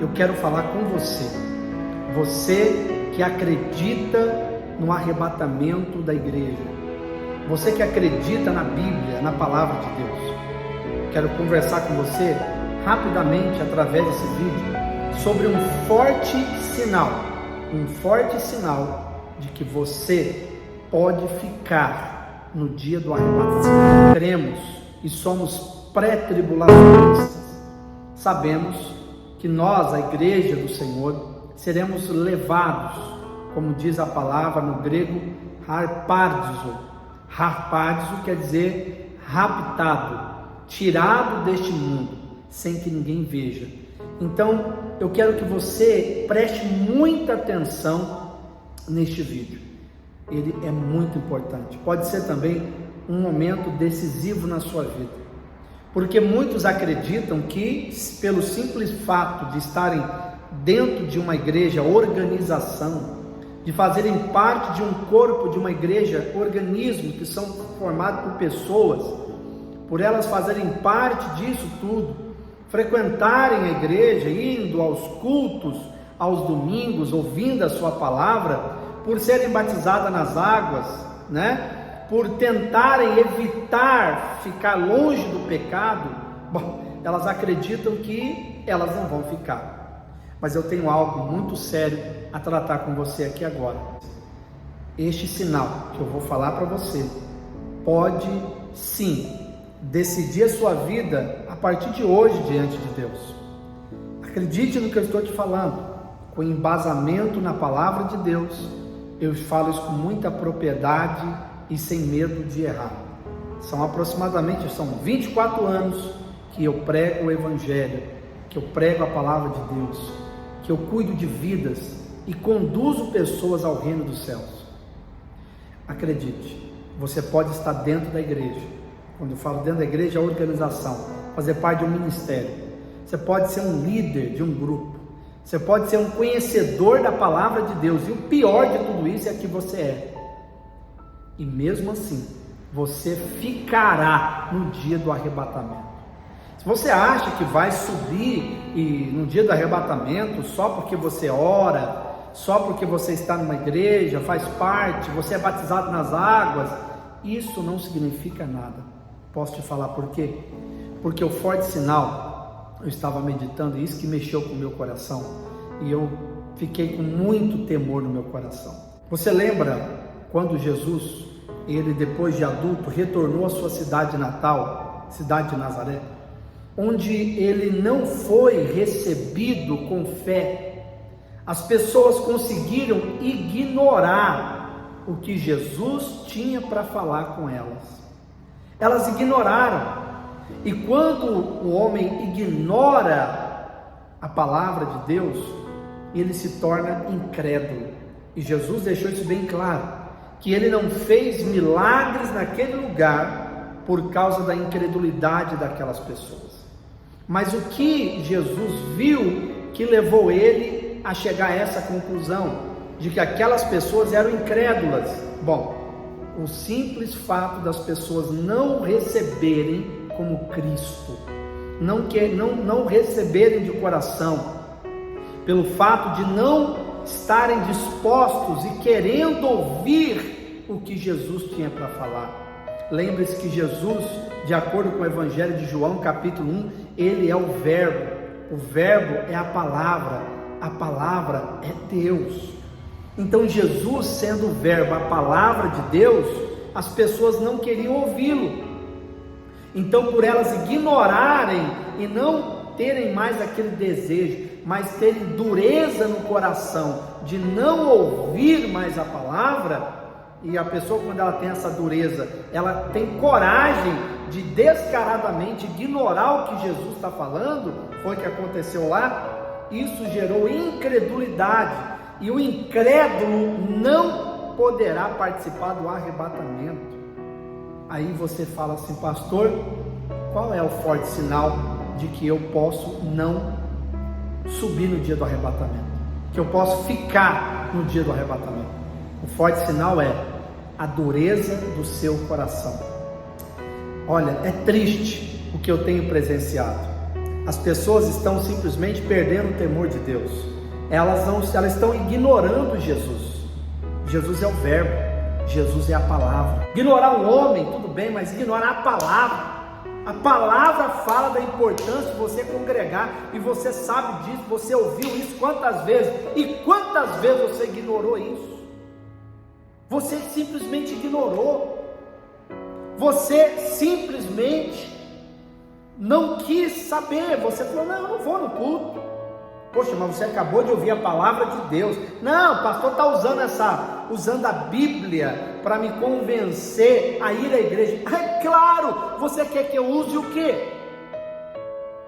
eu quero falar com você. Você que acredita no arrebatamento da igreja. Você que acredita na Bíblia, na palavra de Deus. Quero conversar com você rapidamente através desse vídeo sobre um forte sinal de que você pode ficar no dia do arrebatamento. Cremos e somos pré-tribulacionistas. Sabemos que nós, a igreja do Senhor, seremos levados, como diz a palavra no grego, harpazo. Harpazo quer dizer raptado, tirado deste mundo, sem que ninguém veja. Então, eu quero que você preste muita atenção neste vídeo. Ele é muito importante. Pode ser também um momento decisivo na sua vida. Porque muitos acreditam que, pelo simples fato de estarem dentro de uma igreja, organização, de fazerem parte de um corpo, de uma igreja, organismos que são formados por pessoas, por elas fazerem parte disso tudo, frequentarem a igreja, indo aos cultos, aos domingos, ouvindo a sua palavra, por serem batizadas nas águas, por tentarem evitar ficar longe do pecado, elas acreditam que elas não vão ficar. Mas eu tenho algo muito sério a tratar com você aqui agora. Este sinal que eu vou falar para você pode sim decidir a sua vida a partir de hoje diante de Deus. Acredite no que eu estou te falando, com embasamento na palavra de Deus. Eu falo isso com muita propriedade e sem medo de errar. São 24 anos que eu prego o Evangelho, que eu prego a palavra de Deus, que eu cuido de vidas e conduzo pessoas ao reino dos céus. Acredite, você pode estar dentro da igreja. Quando eu falo dentro da igreja, é a organização, fazer parte de um ministério. Você pode ser um líder de um grupo. Você pode ser um conhecedor da palavra de Deus. E o pior de tudo isso é que você é. E mesmo assim, você ficará no dia do arrebatamento. Se você acha que vai subir no dia do arrebatamento só porque você ora, só porque você está numa igreja, faz parte, você é batizado nas águas, isso não significa nada. Posso te falar por quê? Porque o forte sinal, eu estava meditando, isso que mexeu com o meu coração, e eu fiquei com muito temor no meu coração. Você lembra quando Jesus, ele depois de adulto, retornou à sua cidade natal, cidade de Nazaré, onde ele não foi recebido com fé? As pessoas conseguiram ignorar o que Jesus tinha para falar com elas. Elas ignoraram. E quando o homem ignora a palavra de Deus, ele se torna incrédulo. E Jesus deixou isso bem claro, que ele não fez milagres naquele lugar por causa da incredulidade daquelas pessoas. Mas o que Jesus viu que levou ele a chegar a essa conclusão, de que aquelas pessoas eram incrédulas? Bom, o simples fato das pessoas não receberem como Cristo, não receberem de coração, pelo fato de não estarem dispostos e querendo ouvir o que Jesus tinha para falar. Lembre-se que Jesus, de acordo com o Evangelho de João, capítulo 1, ele é o verbo é a palavra é Deus. Então Jesus, sendo o verbo, a palavra de Deus, as pessoas não queriam ouvi-lo. Então, por elas ignorarem e não terem mais aquele desejo, mas terem dureza no coração de não ouvir mais a palavra, e a pessoa, quando ela tem essa dureza, ela tem coragem de descaradamente ignorar o que Jesus está falando, foi o que aconteceu lá. Isso gerou incredulidade, e o incrédulo não poderá participar do arrebatamento. Aí você fala assim: pastor, qual é o forte sinal de que eu posso não subir no dia do arrebatamento, que eu posso ficar no dia do arrebatamento? O forte sinal é a dureza do seu coração. Olha, é triste o que eu tenho presenciado. As pessoas estão simplesmente perdendo o temor de Deus. Elas estão ignorando Jesus. Jesus é o verbo, Jesus é a palavra. Ignorar o homem, tudo bem, mas ignorar a palavra. A palavra fala da importância de você congregar, e você sabe disso, você ouviu isso quantas vezes, e quantas vezes você ignorou isso? Você simplesmente ignorou, você simplesmente não quis saber, você falou, não, eu não vou no culto. Poxa, mas você acabou de ouvir a palavra de Deus. Não, o pastor está usando a Bíblia para me convencer a ir à igreja. É claro, você quer que eu use o quê?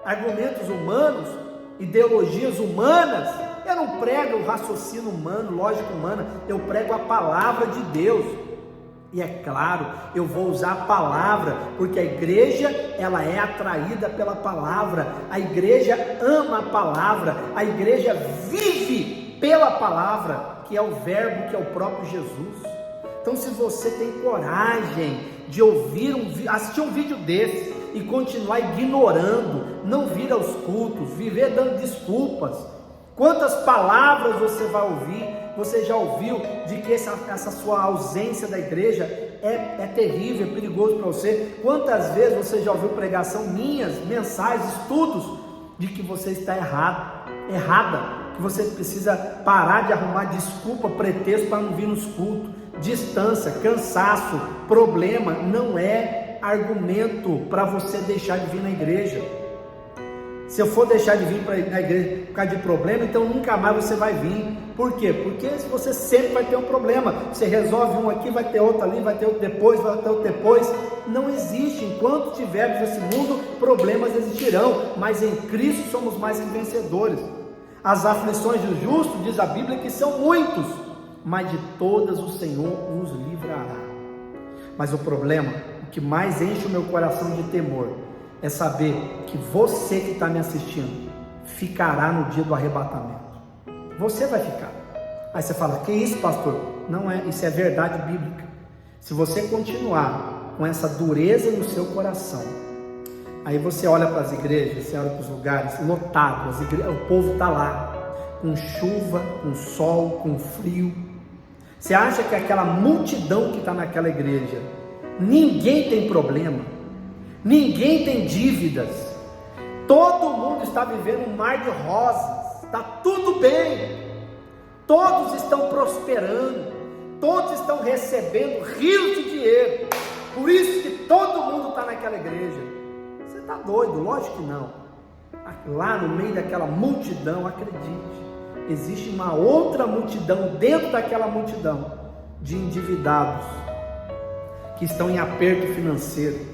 Argumentos humanos, ideologias humanas. Eu não prego o raciocínio humano, lógica humana, eu prego a palavra de Deus. E é claro, eu vou usar a palavra, porque a igreja, ela é atraída pela palavra, a igreja ama a palavra, a igreja vive pela palavra, que é o verbo, que é o próprio Jesus. Então, se você tem coragem de assistir um vídeo desse e continuar ignorando, não vir aos cultos, viver dando desculpas, quantas palavras você vai ouvir? Você já ouviu de que essa sua ausência da igreja é terrível, é perigoso para você? Quantas vezes você já ouviu pregação minhas, mensais, estudos, de que você está errada, que você precisa parar de arrumar desculpa, pretexto para não vir nos cultos? Distância, cansaço, problema, não é argumento para você deixar de vir na igreja. Se eu for deixar de vir na igreja por causa de problema, então nunca mais você vai vir. Por quê? Porque você sempre vai ter um problema. Você resolve um aqui, vai ter outro ali, vai ter outro depois, vai ter outro depois. Não existe. Enquanto tivermos nesse mundo, problemas existirão. Mas em Cristo somos mais que vencedores. As aflições do justo, diz a Bíblia, que são muitos, mas de todas o Senhor os livrará. Mas o problema, o que mais enche o meu coração de temor, é saber que você que está me assistindo ficará no dia do arrebatamento. Você vai ficar. Aí você fala, que isso, pastor? Não é, isso é verdade bíblica. Se você continuar com essa dureza no seu coração, aí você olha para as igrejas, você olha para os lugares lotados, o povo está lá, com chuva, com sol, com frio. Você acha que aquela multidão que está naquela igreja, ninguém tem problema? Ninguém tem dívidas, todo mundo está vivendo um mar de rosas, está tudo bem, todos estão prosperando, todos estão recebendo rios de dinheiro, por isso que todo mundo está naquela igreja. Você está doido? Lógico que não. Lá no meio daquela multidão, acredite, existe uma outra multidão dentro daquela multidão de endividados que estão em aperto financeiro,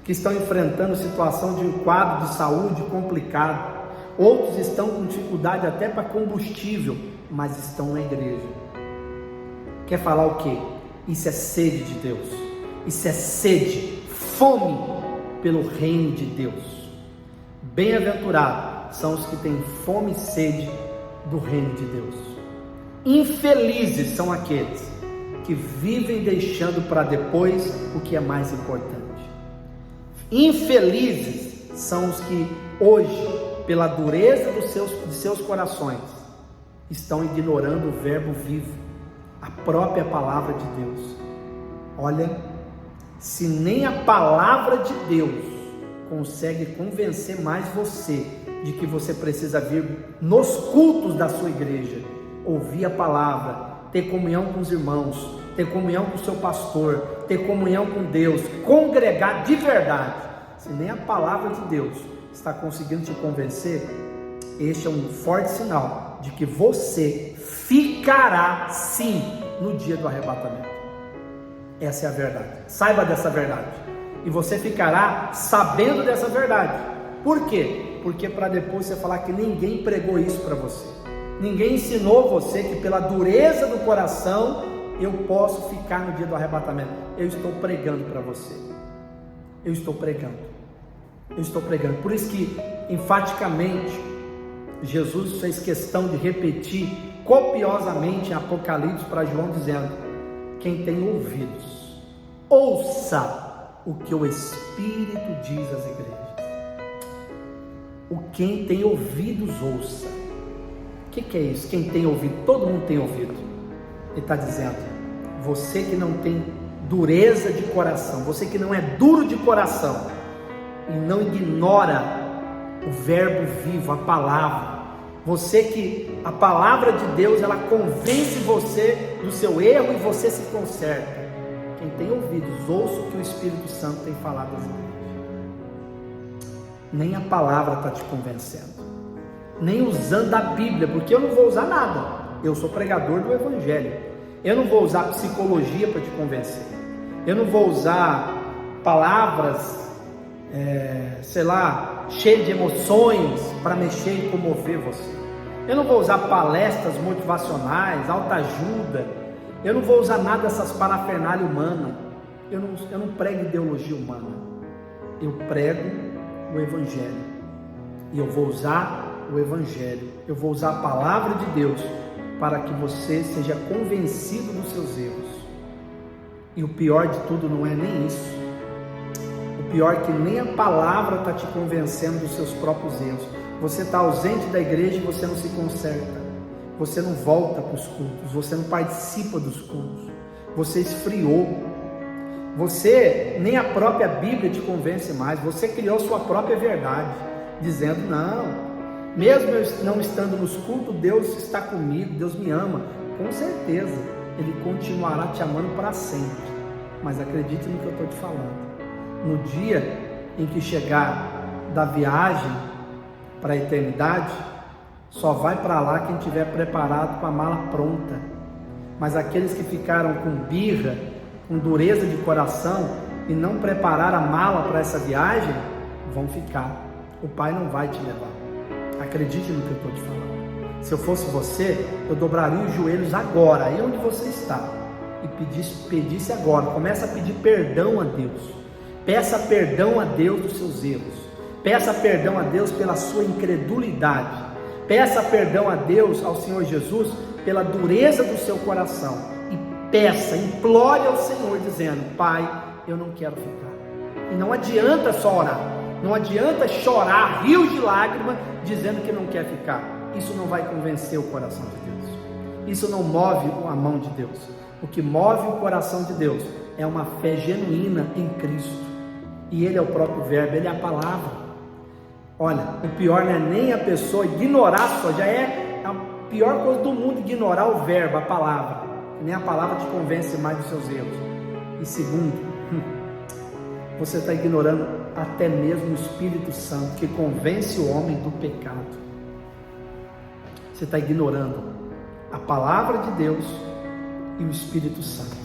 que estão enfrentando situação de um quadro de saúde complicado. Outros estão com dificuldade até para combustível, mas estão na igreja. Quer falar o quê? Isso é sede de Deus. Isso é sede, fome pelo reino de Deus. Bem-aventurados são os que têm fome e sede do reino de Deus. Infelizes são aqueles que vivem deixando para depois o que é mais importante. Infelizes são os que hoje, pela dureza de seus corações, estão ignorando o verbo vivo, a própria palavra de Deus. Olha, se nem a palavra de Deus consegue convencer mais você de que você precisa vir nos cultos da sua igreja, ouvir a palavra, ter comunhão com os irmãos, ter comunhão com o seu pastor, ter comunhão com Deus, congregar de verdade, se nem a palavra de Deus está conseguindo te convencer, este é um forte sinal de que você ficará sim no dia do arrebatamento. Essa é a verdade. Saiba dessa verdade. E você ficará sabendo dessa verdade. Por quê? Porque para depois você falar que ninguém pregou isso para você. Ninguém ensinou você que pela dureza do coração eu posso ficar no dia do arrebatamento. Eu estou pregando para você. Eu estou pregando. Eu estou pregando. Por isso que, enfaticamente, Jesus fez questão de repetir copiosamente em Apocalipse para João, dizendo: quem tem ouvidos, ouça o que o Espírito diz às igrejas. O quem tem ouvidos, ouça. O que é isso? Quem tem ouvido? Todo mundo tem ouvido. Ele está dizendo, você que não tem dureza de coração, você que não é duro de coração, e não ignora o verbo vivo, a palavra, você que a palavra de Deus, ela convence você do seu erro e você se conserta. Quem tem ouvidos, ouça o que o Espírito Santo tem falado às igrejas. Nem a palavra está te convencendo, nem usando a Bíblia, porque eu não vou usar nada, eu sou pregador do Evangelho, eu não vou usar psicologia para te convencer, eu não vou usar palavras, cheio de emoções para mexer e comover você. Eu não vou usar palestras motivacionais, autoajuda. Eu não vou usar nada dessas parafernália humana. Eu não prego ideologia humana. Eu prego o Evangelho. E eu vou usar o Evangelho. Eu vou usar a palavra de Deus para que você seja convencido dos seus erros. E o pior de tudo não é nem isso. O pior é que nem a palavra está te convencendo dos seus próprios erros. Você está ausente da igreja e você não se conserta. Você não volta para os cultos. Você não participa dos cultos. Você esfriou. Você, nem a própria Bíblia te convence mais. Você criou sua própria verdade, dizendo, não, mesmo eu não estando nos cultos, Deus está comigo, Deus me ama. Com certeza, Ele continuará te amando para sempre. Mas acredite no que eu estou te falando. No dia em que chegar da viagem para a eternidade, só vai para lá quem estiver preparado com a mala pronta. Mas aqueles que ficaram com birra, com dureza de coração e não prepararam a mala para essa viagem, vão ficar. O Pai não vai te levar. Acredite no que eu estou te falando. Se eu fosse você, eu dobraria os joelhos agora, aí onde você está, e pedisse agora. Começa a pedir perdão a Deus. Peça perdão a Deus dos seus erros. Peça perdão a Deus pela sua incredulidade. Peça perdão a Deus, ao Senhor Jesus, pela dureza do seu coração. E peça, implore ao Senhor, dizendo, Pai, eu não quero ficar. E não adianta só orar. Não adianta chorar rios de lágrimas, dizendo que não quer ficar. Isso não vai convencer o coração de Deus. Isso não move a mão de Deus. O que move o coração de Deus é uma fé genuína em Cristo. E Ele é o próprio verbo, Ele é a palavra. Olha, o pior não é nem a pessoa ignorar só, já é a pior coisa do mundo, ignorar o verbo, a palavra. Nem a palavra te convence mais dos seus erros. E segundo, você está ignorando até mesmo o Espírito Santo, que convence o homem do pecado. Você está ignorando a palavra de Deus e o Espírito Santo.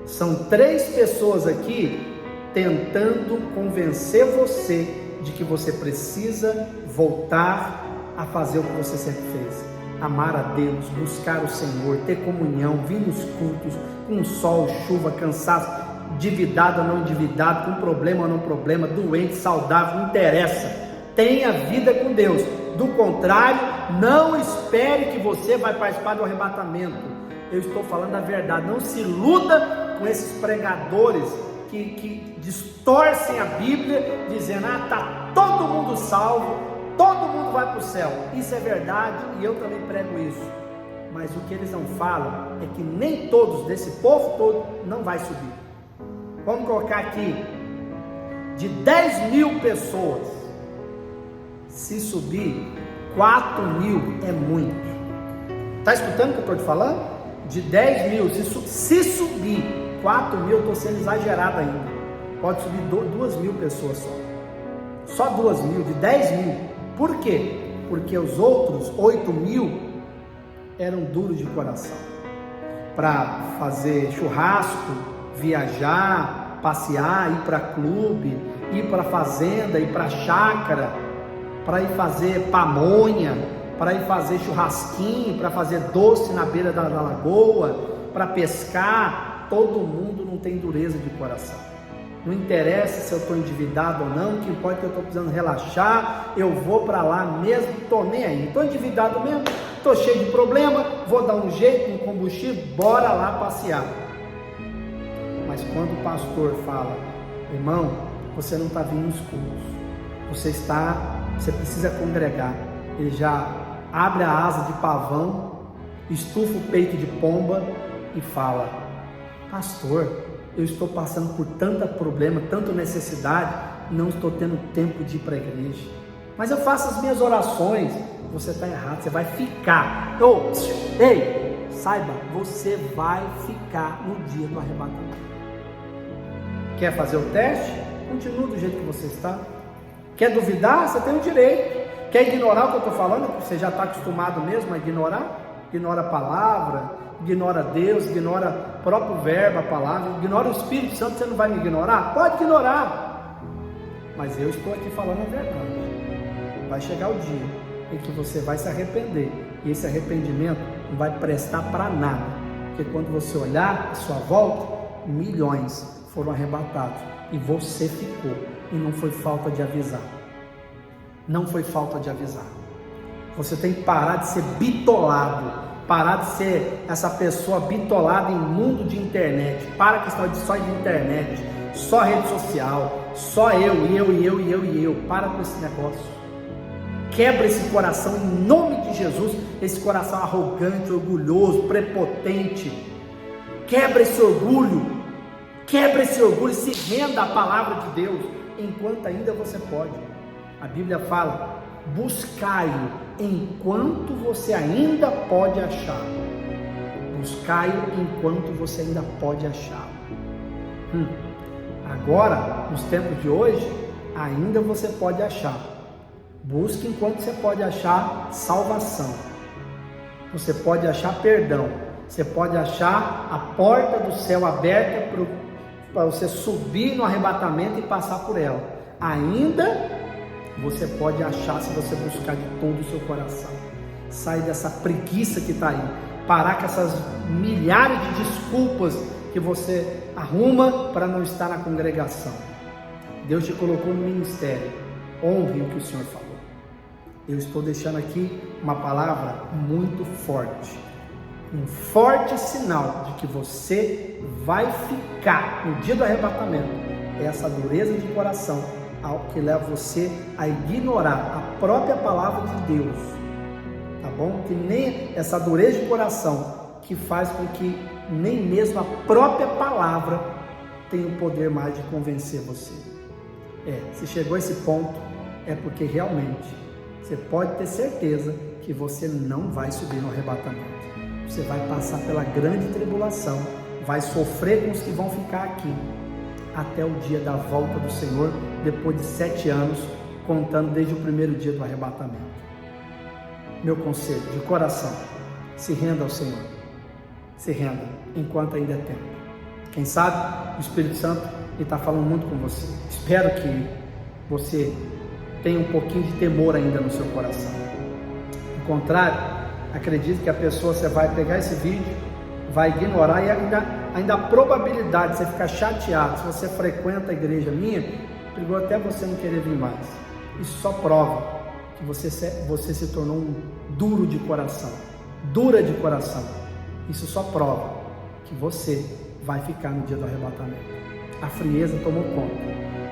São três pessoas aqui tentando convencer você de que você precisa voltar a fazer o que você sempre fez. Amar a Deus, buscar o Senhor, ter comunhão, vir nos cultos, com sol, chuva, cansaço, endividado ou não endividado, com problema ou não problema, doente, saudável, não interessa. Tenha vida com Deus. Do contrário, não espere que você vai participar do arrebatamento. Eu estou falando a verdade. Não se iluda com esses pregadores que distorcem a Bíblia, dizendo, está todo mundo salvo, todo mundo vai para o céu. Isso é verdade e eu também prego isso. Mas o que eles não falam é que nem todos, desse povo todo, não vai subir. Vamos colocar aqui, de 10.000 pessoas, se subir, 4.000 é muito. Está escutando o que eu estou te falando? De 10.000, se subir 4.000, eu estou sendo exagerado ainda. Pode subir 2.000 pessoas só 2.000, de 10.000. Por quê? Porque os outros 8.000 eram duros de coração para fazer churrasco, viajar, passear, ir para clube, ir para fazenda, ir para chácara, para ir fazer pamonha, para ir fazer churrasquinho, para fazer doce na beira da lagoa, para pescar. Todo mundo não tem dureza de coração. Não interessa se eu estou endividado ou não, o que importa é que eu estou precisando relaxar, eu vou para lá mesmo, estou nem aí, estou endividado mesmo, estou cheio de problema, vou dar um jeito no combustível, bora lá passear. Mas quando o pastor fala, irmão, você não está vindo nos cultos, você está você precisa congregar. Ele já abre a asa de pavão, estufa o peito de pomba e fala: pastor, eu estou passando por tanto problema, tanta necessidade, não estou tendo tempo de ir para a igreja, mas eu faço as minhas orações. Você está errado, você vai ficar. Ei, saiba, você vai ficar no dia do arrebatamento. Quer fazer o teste? Continua do jeito que você está. Quer duvidar? Você tem o direito. Quer ignorar o que eu estou falando? Você já está acostumado mesmo a ignorar? Ignora a palavra, ignora Deus, ignora o próprio verbo, a palavra, ignora o Espírito Santo. Você não vai me ignorar? Pode ignorar, mas eu estou aqui falando a verdade. Vai chegar o dia em que você vai se arrepender, e esse arrependimento não vai prestar para nada, porque quando você olhar à sua volta, milhões foram arrebatados e você ficou, e não foi falta de avisar. Não foi falta de avisar. Você tem que parar de ser bitolado, parar de ser essa pessoa bitolada em mundo de internet. Para com essa só de internet, só rede social, só eu. Para com esse negócio. Quebra esse coração em nome de Jesus, esse coração arrogante, orgulhoso, prepotente. Quebra esse orgulho e se renda à palavra de Deus, enquanto ainda você pode. A Bíblia fala: buscai-o enquanto você ainda pode achar. Buscai-o enquanto você ainda pode achar. Agora, nos tempos de hoje, ainda você pode achar. Busque enquanto você pode achar salvação. Você pode achar perdão. Você pode achar a porta do céu aberta para você subir no arrebatamento e passar por ela. Ainda você pode achar, se você buscar de todo o seu coração. Sai dessa preguiça que está aí. Parar com essas milhares de desculpas que você arruma para não estar na congregação. Deus te colocou no ministério. Honre o que o Senhor falou. Eu estou deixando aqui uma palavra muito forte. Um forte sinal de que você vai ficar no dia do arrebatamento. É essa dureza de coração que leva você a ignorar a própria palavra de Deus, tá bom? Que nem essa dureza de coração que faz com que nem mesmo a própria palavra tenha o poder mais de convencer você. Se chegou a esse ponto, é porque realmente você pode ter certeza que você não vai subir no arrebatamento. Você vai passar pela grande tribulação, vai sofrer com os que vão ficar aqui, até o dia da volta do Senhor, depois de 7 anos, contando desde o primeiro dia do arrebatamento. Meu conselho de coração: se renda ao Senhor, se renda enquanto ainda é tempo. Quem sabe o Espírito Santo está falando muito com você. Espero que você tenha um pouquinho de temor ainda no seu coração. Do contrário, acredito que a pessoa, você vai pegar esse vídeo, vai ignorar, e ainda a probabilidade de você ficar chateado, se você frequenta a igreja minha, pegou até você não querer vir mais. Isso só prova que você se tornou um duro de coração, dura de coração. Isso só prova que você vai ficar no dia do arrebatamento. A frieza tomou conta,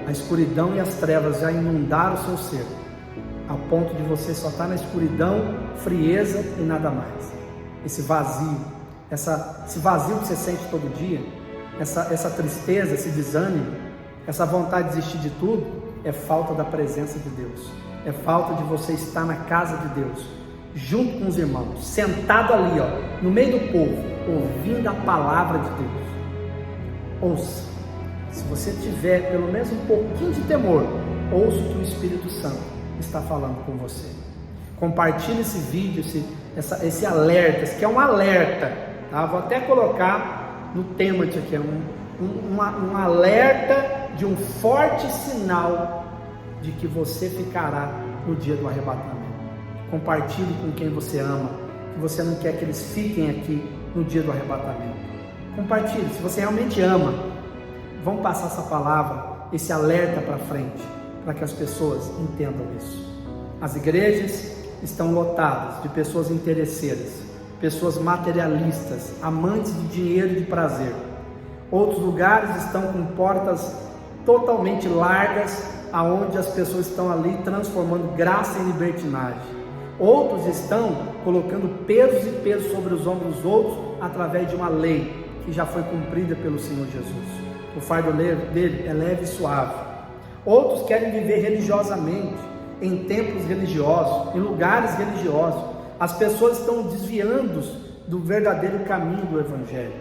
a escuridão e as trevas já inundaram o seu ser, ao ponto de você só estar na escuridão, frieza e nada mais. Esse vazio, esse vazio que você sente todo dia, essa tristeza, esse desânimo, essa vontade de desistir de tudo, é falta da presença de Deus, é falta de você estar na casa de Deus, junto com os irmãos, sentado ali, no meio do povo, ouvindo a palavra de Deus. Ouça. Se você tiver pelo menos um pouquinho de temor, ouça o que o Espírito Santo está falando com você. Compartilhe esse vídeo, esse alerta, esse que é um alerta, tá? Vou até colocar no tema aqui, um alerta de um forte sinal de que você ficará no dia do arrebatamento. Compartilhe com quem você ama, que você não quer que eles fiquem aqui no dia do arrebatamento. Compartilhe, se você realmente ama, vamos passar essa palavra, esse alerta para frente, para que as pessoas entendam isso. As igrejas estão lotadas de pessoas interesseiras, pessoas materialistas, amantes de dinheiro e de prazer. Outros lugares estão com portas totalmente largas, aonde as pessoas estão ali transformando graça em libertinagem. Outros estão colocando pesos e pesos sobre os ombros dos outros através de uma lei que já foi cumprida pelo Senhor Jesus. O fardo dele é leve e suave. Outros querem viver religiosamente, em templos religiosos, em lugares religiosos. As pessoas estão desviando do verdadeiro caminho do Evangelho.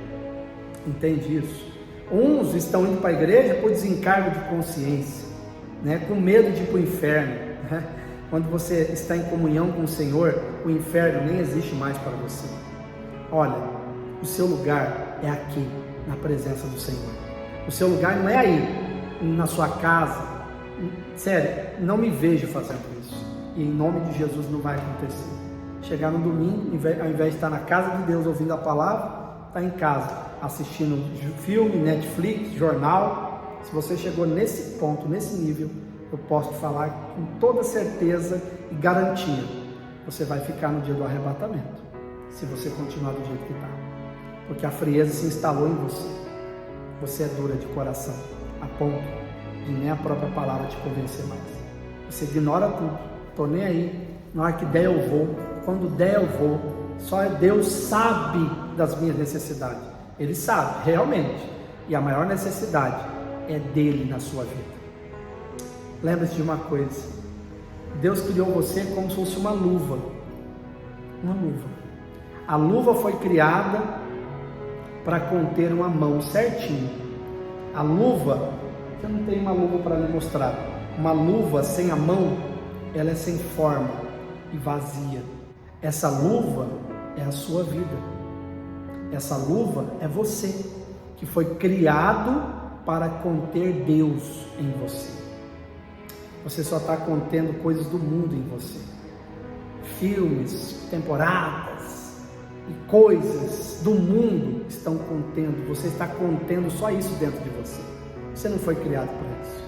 Entende isso? Uns estão indo para a igreja por desencargo de consciência, com medo de ir para o inferno. Quando você está em comunhão com o Senhor, o inferno nem existe mais para você. Olha, o seu lugar é aqui, na presença do Senhor. O seu lugar não é aí, na sua casa. Sério, não me vejo fazendo isso. E em nome de Jesus não vai acontecer. Chegar no domingo, ao invés de estar na casa de Deus ouvindo a palavra, está em casa, assistindo filme, Netflix, jornal. Se você chegou nesse ponto, nesse nível, eu posso te falar com toda certeza e garantia, você vai ficar no dia do arrebatamento, se você continuar do jeito que está. Porque a frieza se instalou em você. Você é dura de coração, a ponto de nem a própria palavra te convencer mais. Você ignora tudo, estou nem aí, na hora que der eu vou, quando der eu vou. Só Deus sabe das minhas necessidades. Ele sabe, realmente. E a maior necessidade é dele na sua vida. Lembre-se de uma coisa. Deus criou você como se fosse uma luva. Uma luva. A luva foi criada para conter uma mão certinho. A luva, eu não tenho uma luva para lhe mostrar. Uma luva sem a mão, ela é sem forma e vazia. Essa luva é a sua vida. Essa luva é você, que foi criado para conter Deus em você. Você só está contendo coisas do mundo em você. Filmes, temporadas e coisas do mundo estão contendo. Você está contendo só isso dentro de você. Você não foi criado para isso.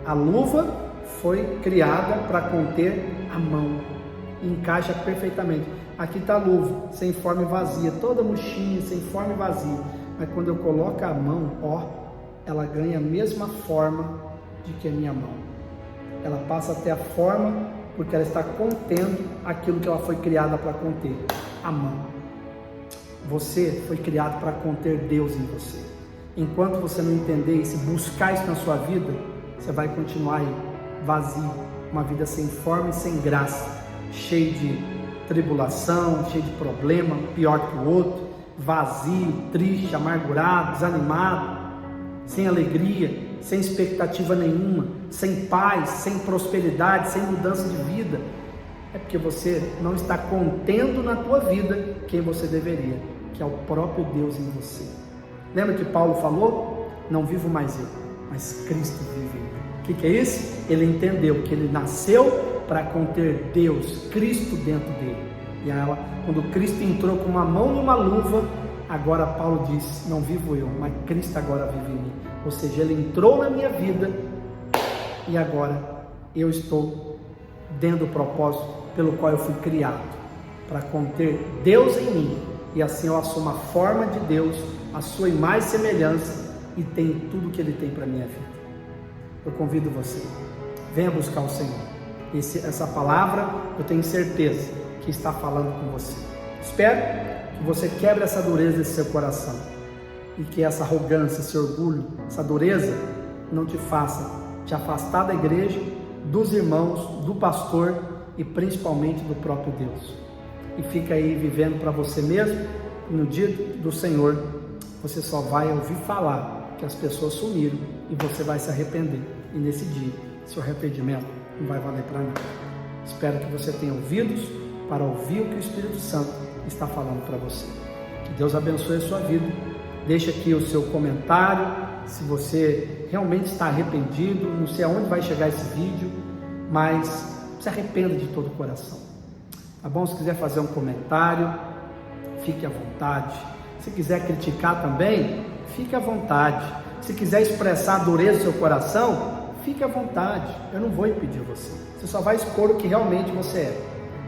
A luva foi criada para conter a mão. Encaixa perfeitamente. Aqui está a luva, sem forma e vazia, toda murchinha, sem forma e vazia. Mas quando eu coloco a mão, ela ganha a mesma forma de que a minha mão. Ela passa a ter a forma porque ela está contendo aquilo que ela foi criada para conter, a mão. Você foi criado para conter Deus em você. Enquanto você não entender isso, buscar isso na sua vida, você vai continuar aí, vazio, uma vida sem forma e sem graça, cheio de tribulação, cheio de problema, pior que o outro, vazio, triste, amargurado, desanimado, sem alegria, sem expectativa nenhuma, sem paz, sem prosperidade, sem mudança de vida. É porque você não está contendo na tua vida quem você deveria, que é o próprio Deus em você. Lembra que Paulo falou? Não vivo mais eu, mas Cristo vive em mim. O que é isso? Ele entendeu que ele nasceu para conter Deus, Cristo dentro dele. E ela, quando Cristo entrou com uma mão e uma luva, agora Paulo diz, não vivo eu, mas Cristo agora vive em mim. Ou seja, ele entrou na minha vida e agora eu estou dentro do propósito pelo qual eu fui criado, para conter Deus em mim. E assim eu assumo a forma de Deus, a sua imagem e semelhança, e tenho tudo que ele tem para a minha vida. Eu convido você, venha buscar o Senhor. Essa palavra eu tenho certeza que está falando com você. Espero que você quebre essa dureza desse seu coração e que essa arrogância, esse orgulho, essa dureza não te faça te afastar da igreja, dos irmãos, do pastor e principalmente do próprio Deus. E fica aí vivendo para você mesmo, e no dia do Senhor você só vai ouvir falar que as pessoas sumiram e você vai se arrepender. E nesse dia, seu arrependimento não vai valer para nada. Espero que você tenha ouvidos para ouvir o que o Espírito Santo está falando para você. Que Deus abençoe a sua vida. Deixe aqui o seu comentário, se você realmente está arrependido. Não sei aonde vai chegar esse vídeo, mas se arrependa de todo o coração. Tá bom? Se quiser fazer um comentário, fique à vontade. Se quiser criticar também, fique à vontade. Se quiser expressar a dureza do seu coração, fique à vontade, eu não vou impedir você. Você só vai expor o que realmente você é.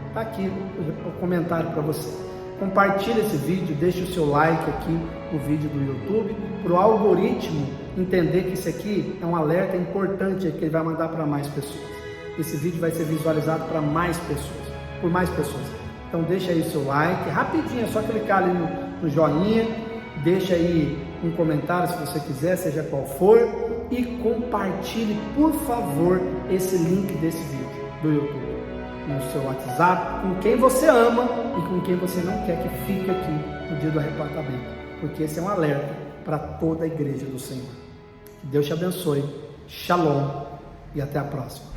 Está aqui o comentário para você. Compartilhe esse vídeo, deixe o seu like aqui no vídeo do YouTube, para o algoritmo entender que isso aqui é um alerta importante que ele vai mandar para mais pessoas. Esse vídeo vai ser visualizado para mais pessoas, por mais pessoas. Então deixa aí o seu like, rapidinho, é só clicar ali no joinha, deixa aí um comentário se você quiser, seja qual for, e compartilhe, por favor, esse link desse vídeo do YouTube no seu WhatsApp, com quem você ama e com quem você não quer que fique aqui no dia do arrebatamento, porque esse é um alerta para toda a igreja do Senhor. Que Deus te abençoe, shalom e até a próxima.